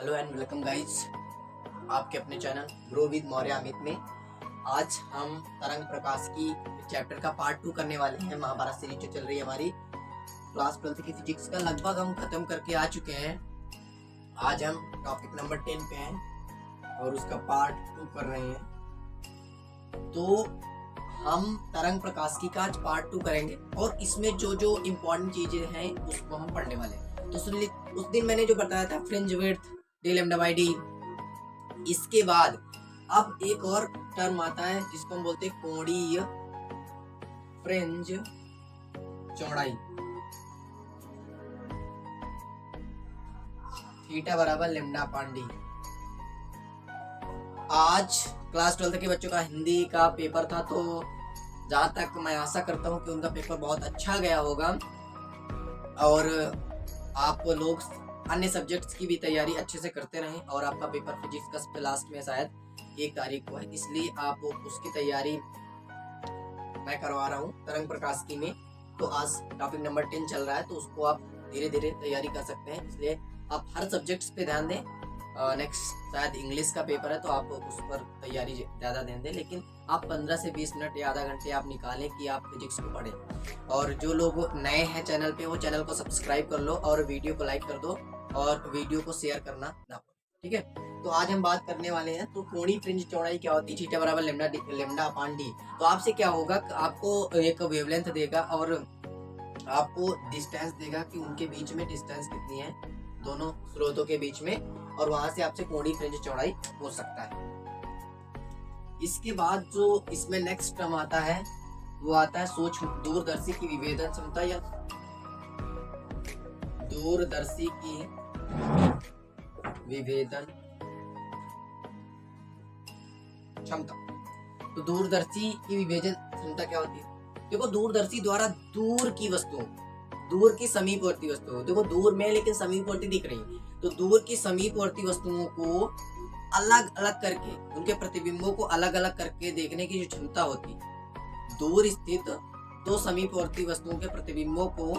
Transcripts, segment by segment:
Hello and welcome guys, आपके अपने channel grow with Maurya Amit में। आज हम तरंग प्रकाश की चैप्टर का पार्ट 2 करने वाले हैं। महाभारत सीरीज जो चल रही है हमारी क्लास 12th की फिजिक्स का, लगभग हम खत्म करके आ चुके हैं। आज हम टॉपिक नंबर 10 पे हैं और उसका पार्ट 2 कर रहे हैं। तो हम तरंग प्रकाश की का आज पार्ट 2 करेंगे और इसमें जो जो इम्पोर्टेंट चीजें हैं उसको हम पढ़ने वाले हैं। तो उस दिन मैंने जो बताया था fringe width D lambda by D, इसके बाद अब एक और टर्म आता है जिसको हम बोलते हैं कोणीय फ्रिंज चौड़ाई। थीटा बराबर लैम्डा अपॉन डी। आज क्लास 12 के बच्चों का हिंदी का पेपर था, तो जहां तक मैं आशा करता हूं कि उनका पेपर बहुत अच्छा गया होगा और आप लोग अन्य सब्जेक्ट्स की भी तैयारी अच्छे से करते रहें। और आपका पेपर फिजिक्स का लास्ट में शायद 1 तारीख को है, इसलिए आप उसकी तैयारी मैं करवा रहा हूँ तरंग प्रकाश की में। तो आज टॉपिक नंबर 10 चल रहा है, तो उसको आप धीरे धीरे तैयारी कर सकते हैं। इसलिए आप हर सब्जेक्ट्स पे ध्यान दें। नेक्स्ट शायद इंग्लिश का पेपर है, तो आप उस पर तैयारी ज़्यादा ध्यान दें, लेकिन आप 15 से 20 मिनट या आधा घंटे आप निकालें कि आप फिजिक्स को पढ़ें। और जो लोग नए हैं चैनल पे, वो चैनल को सब्सक्राइब कर लो और वीडियो को लाइक कर दो और वीडियो को शेयर करना ना भूलो, ठीक है। तो आज हम बात करने वाले हैं तो कोणीय फ्रिंज चौड़ाई क्या होती है, थीटा बराबर लैम्डा अपॉन डी। तो आपसे क्या होगा, आपको एक वेवलेंथ देगा और आपको डिस्टेंस देगा कि उनके बीच में डिस्टेंस कितनी है, दोनों स्रोतों के बीच में, और वहां से आपसे कोणीय फ्रिंज चौड़ाई हो सकता है। इसके बाद जो इसमें नेक्स्ट टर्म आता है वो आता है सूक्ष्म दूरदर्शी की विभेदन क्षमता या दूरदर्शी की विभेदन क्षमता। तो दूरदर्शी की विभेदन क्षमता क्या होती है? देखो, दूरदर्शी द्वारा दूर की वस्तुओं, दूर की समीपवर्ती वस्तुओं, देखो दूर में लेकिन समीपवर्ती दिख रही है, तो दूर की समीपवर्ती वस्तुओं को अलग अलग करके, उनके प्रतिबिंबों को अलग अलग करके देखने की जो क्षमता होती है, दूर स्थित दो समीपवर्ती वस्तुओं के प्रतिबिंबों को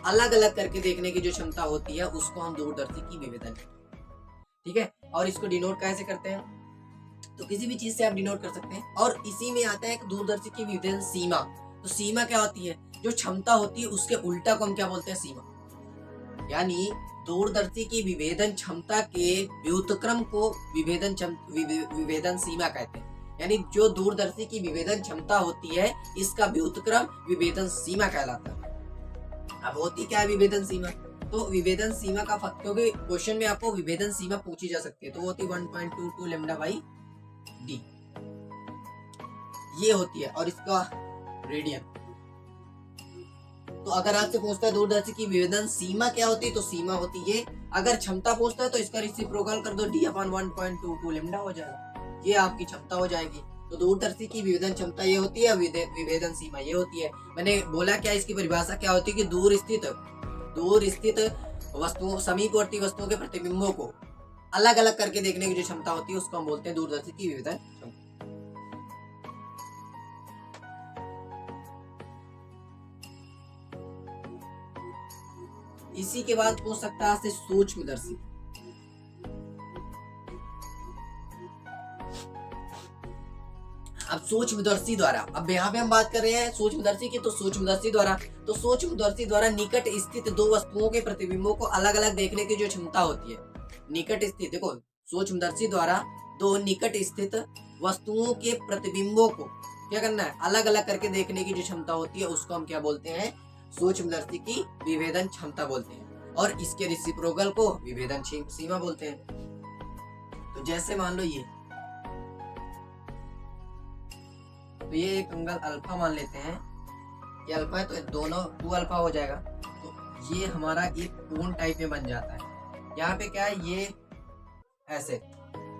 अलग अलग करके देखने की जो क्षमता होती है, उसको हम दूरदर्शी की विभेदन, ठीक है। और इसको डिनोट कैसे करते हैं, तो किसी भी चीज से आप डिनोट कर सकते हैं। और इसी में आता है एक दूरदर्शी की विभेदन सीमा। तो सीमा क्या होती है, जो क्षमता होती है उसके उल्टा को हम क्या बोलते हैं, सीमा। यानी दूरदर्शी की विभेदन क्षमता के व्युत्क्रम को विभेदन सीमा कहते हैं। यानी जो दूरदर्शी की विभेदन क्षमता होती है, इसका व्युत्क्रम विभेदन सीमा कहलाता है। अब होती क्या है विभेदन सीमा, तो विभेदन सीमा का क्योंकि क्वेश्चन में आपको विभेदन सीमा पूछी जा सकती है, तो होती 1.22 लैम्डा बाई डी, ये होती है। और इसका रेडियन, तो अगर आपसे पूछता है दूरदर्शी की विभेदन सीमा क्या होती है, तो सीमा होती है। अगर क्षमता पूछता है तो इसका रेसिप्रोकल कर दो, डी अपॉन 1.22 लैम्डा हो जाएगा, ये आपकी क्षमता हो जाएगी। तो दूरदर्शी की विभेदन क्षमता ये होती है, विभेदन सीमा ये होती है। मैंने बोला क्या, इसकी परिभाषा क्या होती है कि दूर स्थित वस्तुओं, समीपवर्ती वस्तुओं के प्रतिबिंबों को अलग अलग करके देखने की जो क्षमता होती है, उसको हम बोलते हैं दूरदर्शी की विभेदन क्षमता। इसी के बाद पूछ सकता है सूक्ष्मदर्शी। अब सूक्ष्मदर्शी द्वारा, अब यहाँ पे हम बात कर रहे हैं सूक्ष्मदर्शी की, तो सूक्ष्मदर्शी द्वारा निकट स्थित दो वस्तुओं के प्रतिबिंबों को अलग अलग देखने की जो क्षमता होती है, निकट स्थित, देखो सूक्ष्मदर्शी द्वारा दो निकट स्थित वस्तुओं के प्रतिबिंबों को क्या करना है, अलग अलग करके देखने की जो क्षमता होती है, उसको हम क्या बोलते हैं, सूक्ष्मदर्शी की विभेदन क्षमता बोलते हैं। और इसके रेसिप्रोकल को विभेदन सीमा बोलते हैं। तो जैसे मान लो ये एक एंगल अल्फा मान लेते हैं, ये अल्फा है, तो दोनों 2 अल्फा हो जाएगा। तो ये हमारा एक कोण टाइप में बन जाता है। यहाँ पे क्या है, ये ऐसे,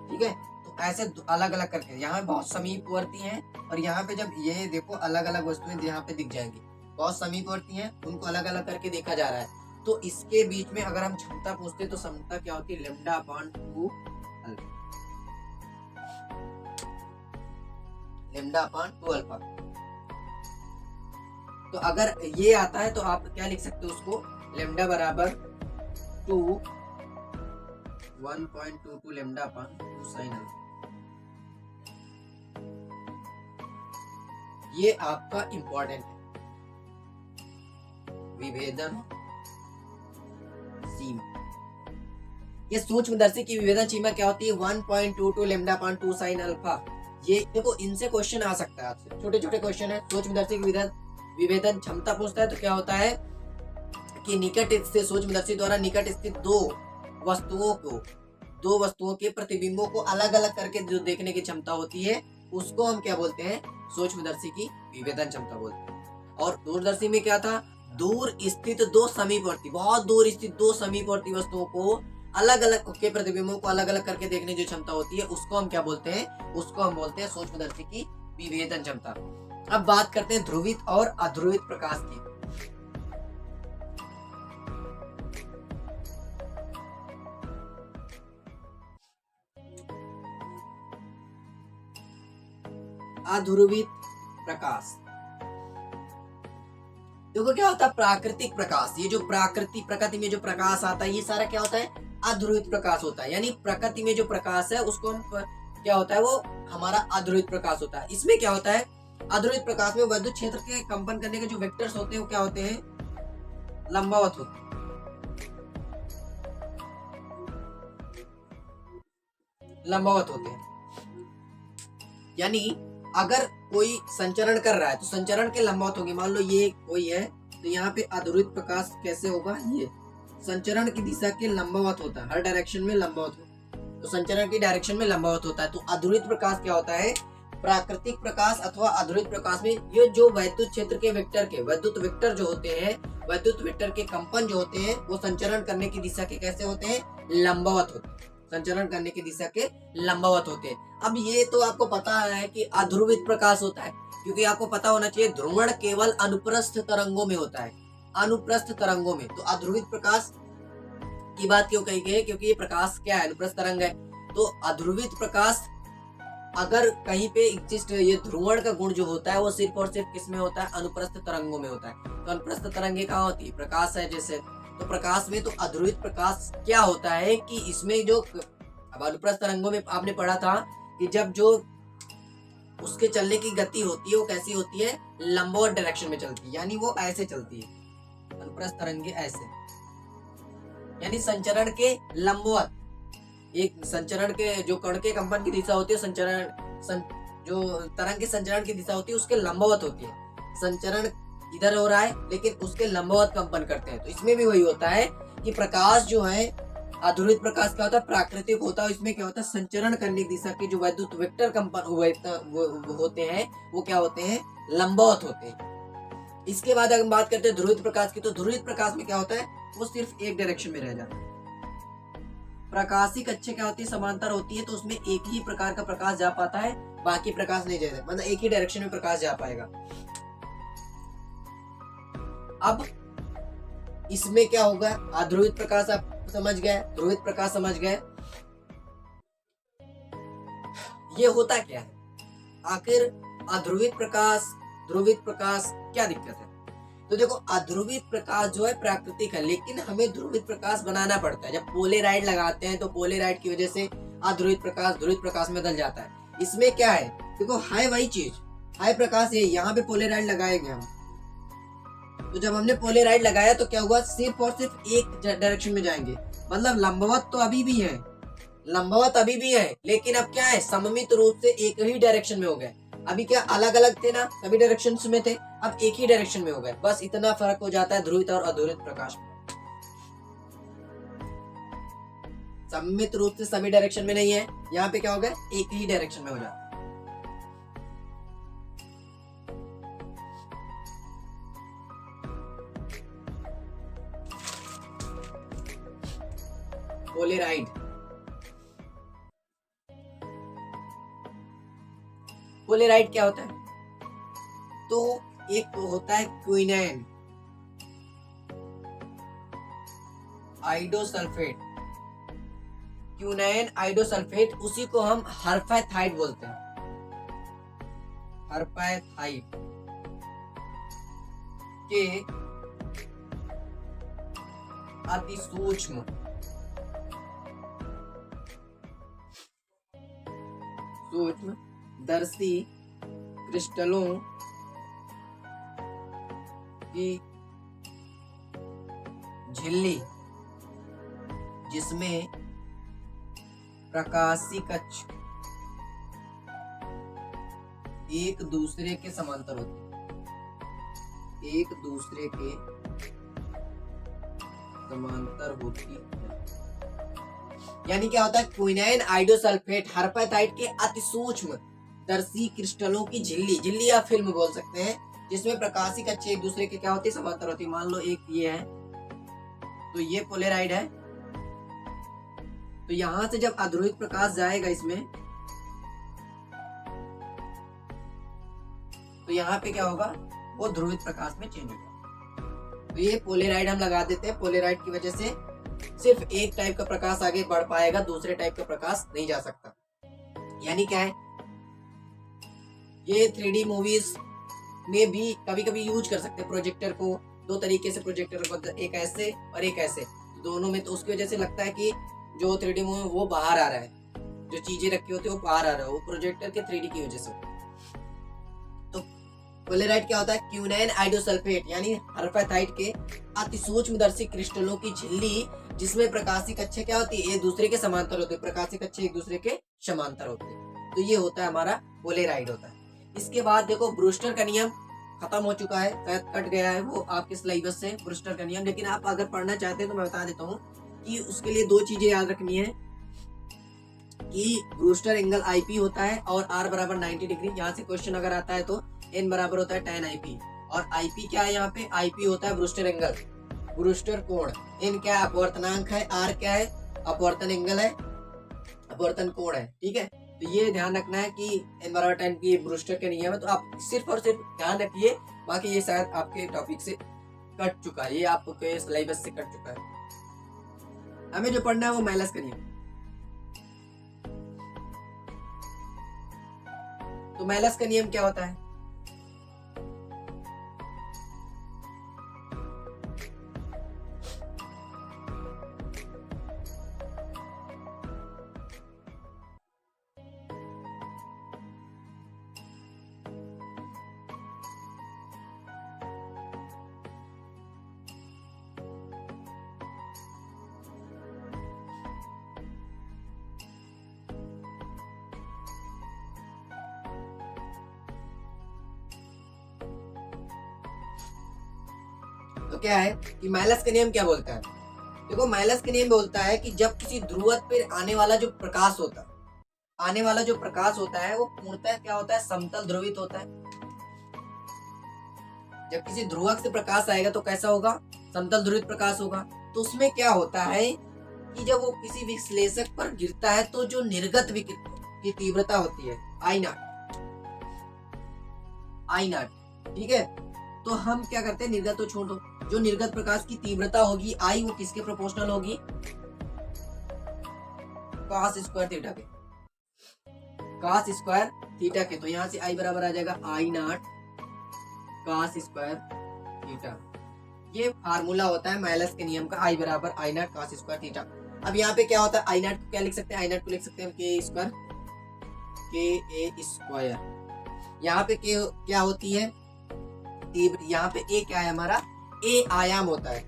ठीक है। तो ऐसे अलग अलग करके, यहाँ पे बहुत समीपवर्ती हैं, और यहाँ पे जब ये देखो अलग अलग वस्तुएं यहाँ पे दिख जाएंगी, बहुत समीपवर्ती हैं, उनको अलग अलग करके देखा जा रहा है। तो इसके बीच में अगर हम क्षमता पूछते हैं, तो क्षमता क्या होती है, lambda upon 2 alpha, lambda upon 2 alpha. तो अगर ये आता है तो आप क्या लिख सकते हो उसको, लैम्डा बराबर 2 1.22 लैम्डा अपान 2 साइन अल्फा। ये आपका इंपॉर्टेंट है। विभेदन सीमा, ये सूक्ष्मदर्शी की विभेदन सीमा क्या होती है? 1.22 लैम्डा अपान 2 साइन अल्फा। ये देखो, इनसे क्वेश्चन आ सकता है आपसे, छोटे छोटे क्वेश्चन है। सूक्ष्मदर्शी की विभेदन क्षमता पूछता है तो क्या होता है कि निकट स्थित सूक्ष्मदर्शी द्वारा निकट स्थित दो वस्तुओं के प्रतिबिंबों को अलग अलग करके जो देखने की क्षमता होती है उसको हम क्या बोलते हैं? सूक्ष्मदर्शी की विभेदन क्षमता बोलते हैं। और दूरदर्शी में क्या था? दूर स्थित दो समीपवर्ती, बहुत दूर स्थित दो समीपवर्ती वस्तुओं को अलग अलग के प्रतिबिंबों को अलग अलग करके देखने जो क्षमता होती है उसको हम क्या बोलते हैं? उसको हम बोलते हैं सूक्ष्मदर्शी की विभेदन क्षमता। अब बात करते हैं ध्रुवित और अध्रुवित प्रकाश की। अध्रुवित प्रकाश, देखो क्या होता है? प्राकृतिक प्रकाश, ये जो प्रकृति में जो प्रकाश आता है ये सारा क्या होता है? अध्रुवित प्रकाश होता है। यानी प्रकृति में जो प्रकाश है उसको हम क्या होता है? वो हमारा अध्रुवित प्रकाश होता है। इसमें क्या होता है? अध्रुवित प्रकाश में विद्युत क्षेत्र के कंपन करने के जो वेक्टर्स होते हैं वो क्या होते हैं? लंबवत होते हैं। लंबवत होते हैं, यानी अगर कोई संचरण कर रहा है तो संचरण के लंबवत होंगे। मान लो ये कोई है तो यहाँ पे अध्रुवित प्रकाश कैसे होगा? ये संचरण की दिशा के लंबवत होता है, हर डायरेक्शन में लंबवत होता है, तो संचरण की डायरेक्शन में लंबवत होता है। तो अध्रुवित प्रकाश क्या होता है? प्राकृतिक प्रकाश अथवा अध्रुवित प्रकाश में ये जो वैद्युत क्षेत्र के वेक्टर के विद्युत वेक्टर जो होते हैं, विद्युत वेक्टर के कंपन जो होते हैं वो संचरण करने की दिशा के कैसे होते हैं? लंबवत होते हैं। संचरण करने की दिशा के लंबवत होते हैं। अब ये तो आपको पता है कि अध्रुवित प्रकाश होता है, क्योंकि आपको पता होना चाहिए ध्रुवण केवल अनुप्रस्थ तरंगों में होता है, अनुप्रस्थ तरंगों में। तो अध्रुवित प्रकाश की बात क्यों कही गई है? क्योंकि ये प्रकाश क्या है? अनुप्रस्थ तरंग है। तो अध्रुवित प्रकाश अगर कहीं पे एग्जिस्ट, ये ध्रुवण का गुण जो होता है वो सिर्फ और सिर्फ किस में होता है? अनुप्रस्थ तरंगों में होता है। तो अनुप्रस्थ तरंगे कहाँ होती है? प्रकाश है जैसे, तो प्रकाश में तो अध्रुवित प्रकाश क्या होता है कि इसमें जो अब अनुप्रस्थ तरंगों में आपने पढ़ा था कि जब जो उसके चलने की गति होती है वो कैसी होती है? लंबवत डायरेक्शन में चलती है, यानी वो ऐसे चलती है। अनुप्रस्थ तरंगे ऐसे, यानी संचरण के लंबवत, एक संचरण के जो कण के कंपन की दिशा होती है, जो तरंग के संचरण की दिशा होती है उसके लंबवत होती है। संचरण इधर हो रहा है लेकिन उसके लंबवत कंपन करते हैं। तो इसमें भी वही होता है कि प्रकाश जो है, अध्रुवित प्रकाश क्या होता है? प्राकृतिक होता है। इसमें क्या होता है? संचरण करने की दिशा के जो वैद्युत वेक्टर कंपन होते हैं वो क्या होते हैं? लंबवत होते हैं। इसके बाद अगर हम बात करते हैं ध्रुवित प्रकाश की, तो ध्रुवित प्रकाश में क्या होता है? वो सिर्फ एक डायरेक्शन में रह जाता है। प्रकाशी कक्षा क्या होती है? समांतर होती है, तो उसमें एक ही प्रकार का प्रकाश जा पाता है, बाकी प्रकाश नहीं जाएगा, मतलब एक ही डायरेक्शन में प्रकाश जा पाएगा। अब इसमें क्या होगा? अध्रुवित प्रकाश आप समझ गए, ध्रुवित प्रकाश समझ गए। ये होता क्या है आखिर? अध्रुवित प्रकाश, ध्रुवित प्रकाश, क्या दिक्कत है? तो देखो, अध्रुवित प्रकाश जो है प्राकृतिक है, लेकिन हमें ध्रुवित प्रकाश बनाना पड़ता है। जब पोलेराइड लगाते हैं तो पोलेराइड की वजह से अध्रुवित प्रकाश ध्रुवित प्रकाश में बदल जाता है। इसमें क्या है? देखो, है वही चीज, है प्रकाश ये, यहाँ पे पोलेराइड लगाएंगे हम। तो जब हमने पोलेराइड लगाया तो क्या हुआ? सिर्फ और सिर्फ एक डायरेक्शन में जाएंगे, मतलब लंबवत तो अभी भी है, लंबवत अभी भी है, लेकिन अब क्या है? सममित रूप से एक ही डायरेक्शन में हो गए। अभी क्या अलग अलग थे ना, सभी डायरेक्शंस में थे, अब एक ही डायरेक्शन में हो गए। बस इतना फर्क हो जाता है ध्रुवित और अध्रुवित प्रकाश में। सममित रूप से सभी डायरेक्शन में नहीं है, यहाँ पे क्या हो गया? एक ही डायरेक्शन में हो जाता है। पोलेराइड, पोलेराइड क्या होता है? तो एक होता है क्विनैन आइडोसल्फेट, क्विनैन आइडोसल्फेट, उसी को हम हर्फैथाइड बोलते हैं। हर्फैथाइड के अति सूक्ष्म सूक्ष्मदर्शी क्रिस्टलों की झिल्ली जिसमें प्रकाशीय कक्ष एक दूसरे के समांतर होते हैं, एक दूसरे के समांतर होती है। यानी क्या होता है, क्विनाइन आइडोसल्फेट हर्पेटाइट के अति सूक्ष्म दर्शी क्रिस्टलों की झिल्ली, झिल्ली या फिल्म बोल सकते हैं, जिसमें प्रकाशिक कक्षें एक दूसरे के क्या होती है, समांतर होती है। मान लो एक ये है, तो ये पोलेराइड है, तो यहां से जब अध्रुवित प्रकाश जाएगा इसमें, तो यहाँ पे क्या होगा, वो ध्रुवित प्रकाश में चेंज होगा। तो ये पोलेराइड हम लगा देते हैं। पोलेराइड की वजह से सिर्फ एक टाइप का प्रकाश आगे बढ़ पाएगा, दूसरे टाइप का प्रकाश नहीं जा सकता। यानी क्या है, ये 3D मूवीज में भी कभी कभी यूज कर सकते हैं प्रोजेक्टर को, दो तरीके से प्रोजेक्टर को, एक ऐसे और एक ऐसे, दोनों में। तो उसकी वजह से लगता है कि जो 3D मूवी वो बाहर आ रहा है, जो चीजें रखी होती है वो बाहर आ रहा है, वो प्रोजेक्टर के 3D की वजह से। तो पोलेराइड क्या होता है, क्विनाइन आइडोसल्फेट यानी हर्पेटाइट के अति सूक्ष्मदर्शी क्रिस्टलों की झिल्ली जिसमें प्रकाशिक कक्षें क्या होती है, एक दूसरे के समांतर होते हैं, प्रकाशिक कक्षें एक दूसरे के समांतर होते हैं। तो ये होता है हमारा पोलेराइड होता है। इसके बाद देखो ब्रूस्टर का नियम खत्म हो चुका है, शायद कट गया है वो आपके सिलेबस से ब्रूस्टर का नियम, लेकिन आप अगर पढ़ना चाहते हैं तो मैं बता देता हूँ कि उसके लिए दो चीजें याद रखनी है कि ब्रूस्टर एंगल आईपी होता है और आर बराबर 90 डिग्री। यहाँ से क्वेश्चन अगर आता है तो एन बराबर होता है tan आईपी, और आईपी क्या है, यहाँ पे आईपी होता है ब्रूस्टर एंगल, ब्रूस्टर कोण। एन क्या है, अपवर्तनांक है, आर क्या है, अपवर्तन एंगल है, अपवर्तन कोण है। ठीक है, तो ये ध्यान रखना है कि एन बराबर 10 की ब्रूस्टर के नियम है, तो आप सिर्फ और सिर्फ ध्यान रखिए। बाकी ये शायद आपके टॉपिक से कट चुका है, ये आपके सिलेबस से कट चुका है। हमें जो पढ़ना है वो मैलस का नियम। तो मैलस का नियम क्या होता है, तो क्या है कि मैलस का नियम क्या बोलता है। देखो मैलस का नियम बोलता है कि जब किसी ध्रुवक पर आने वाला जो प्रकाश होता है, आने वाला जो प्रकाश होता है वो पूर्णतः क्या होता है, समतल ध्रुवित होता है। जब किसी ध्रुवक से प्रकाश आएगा तो कैसा होगा, समतल ध्रुवित प्रकाश होगा। तो उसमें क्या होता है कि जब वो किसी विश्लेषक पर गिरता है तो जो निर्गत विकिरण की तीव्रता होती है आई नॉट, ठीक है। तो हम क्या करते हैं, निर्गत तो छोड़ो, जो निर्गत प्रकाश की तीव्रता होगी आई, वो किसके प्रोपोर्शनल होगी, cos स्क्वायर थीटा के, cos स्क्वायर थीटा के। तो यहाँ से आई बराबर आ जाएगा आई नॉट cos स्क्वायर थीटा। ये फार्मूला होता है मैलस के नियम का, आई बराबर आई नॉट cos स्क्वायर थीटा। अब यहाँ पे क्या होता है, आई नॉट को क्या लिख सकते हैं, आई नॉट को लिख सकते हैं के स्क्वायर, के ए स्क्वायर। यहाँ पे के क्या होती है, यहाँ पे ए क्या है हमारा, ए आयाम होता है,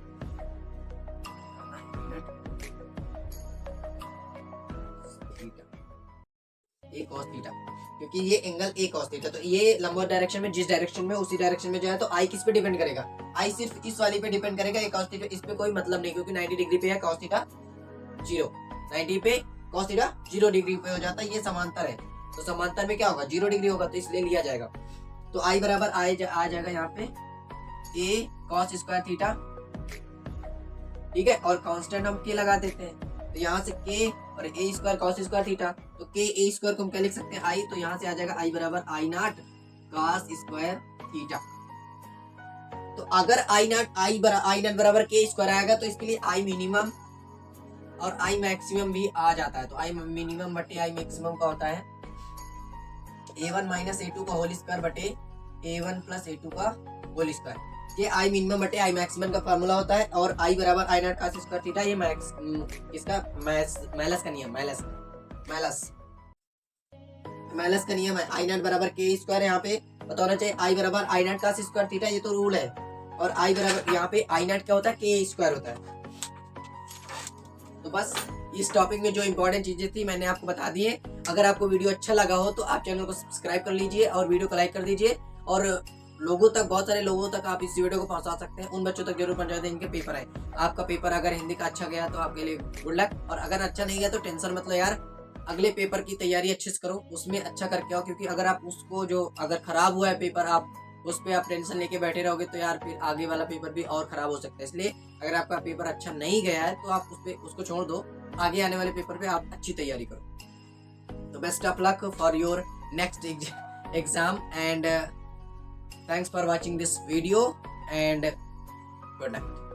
ए cos थीटा, क्योंकि ये एंगल ए cos थीटा। तो ये लंबवत डायरेक्शन में, जिस डायरेक्शन में उसी डायरेक्शन में जाए, तो आई किस पे डिपेंड करेगा, आई सिर्फ इस वाली पे डिपेंड करेगा, ए cos थीटा इस पे कोई मतलब नहीं, क्योंकि 90 डिग्री पे है cos थीटा 0, 90 पे cos थीटा 0 डिग्री पे हो जाता है, ये समांतर है। तो समांतर में क्या होगा, 0 डिग्री होगा, तो इसलिए लिया जाएगा। तो आई बराबर आ जाएगा यहाँ पे ए cos स्क्वायर थीटा, ठीक है, और कांस्टेंट हम के लगा देते हैं, तो यहाँ से के और ए स्क्वायर cos स्क्वायर थीटा, तो के ए स्क्वायर को हम क्या लिख सकते हैं, आई। तो यहाँ से आ जाएगा आई बराबर आई नॉट cos स्क्वायर थीटा। तो अगर आई नॉट बराबर के स्क्वायर आएगा तो इसके लिए आई मिनिमम और आई मैक्सिमम भी आ जाता है। तो आई मिनिमम बटे आई मैक्सिमम का होता है a1 माइनस a2 का होल स्क्वायर बटे a1 प्लस a2 का होल स्क्वायर। ये आई मिनिमम बटे आई मैक्सिमम का फार्मूला होता है, और आई बराबर आई नॉट cos स्क्वायर थीटा, ये इसका मैलस का नियम, माइनस का नियम है, आई नॉट बराबर के स्क्वायर, यहाँ पे पता होना चाहिए आई बराबर आई नॉट का स्क्वायर थीटा, ये तो रूल है। और आई बराबर यहाँ पे आई नॉट क्या होता है, के स्क्वायर होता है। तो बस इस टॉपिक में जो इंपॉर्टेंट चीजें थी मैंने आपको बता दी है। अगर आपको वीडियो अच्छा लगा हो तो आप चैनल को सब्सक्राइब कर लीजिए और वीडियो को लाइक कर दीजिए, और लोगों तक, बहुत सारे लोगों तक आप इस वीडियो को पहुंचा सकते हैं। उन बच्चों तक जरूर पहुंचा दें इनके पेपर है। आपका पेपर अगर हिंदी का अच्छा गया तो आपके लिए गुड लक, और अगर अच्छा नहीं गया तो टेंशन मत लो यार, अगले पेपर की तैयारी अच्छे से करो, उसमें अच्छा करके आओ। क्योंकि अगर आप उसको जो अगर खराब हुआ है पेपर, आप उस पर आप टेंशन लेके बैठे रहोगे तो यार फिर आगे वाला पेपर भी और खराब हो सकता है। इसलिए अगर आपका पेपर अच्छा नहीं गया है तो आप उसको छोड़ दो, आगे आने वाले पेपर पे आप अच्छी तैयारी करो। तो best of luck for your next exam and thanks for watching this video and good night.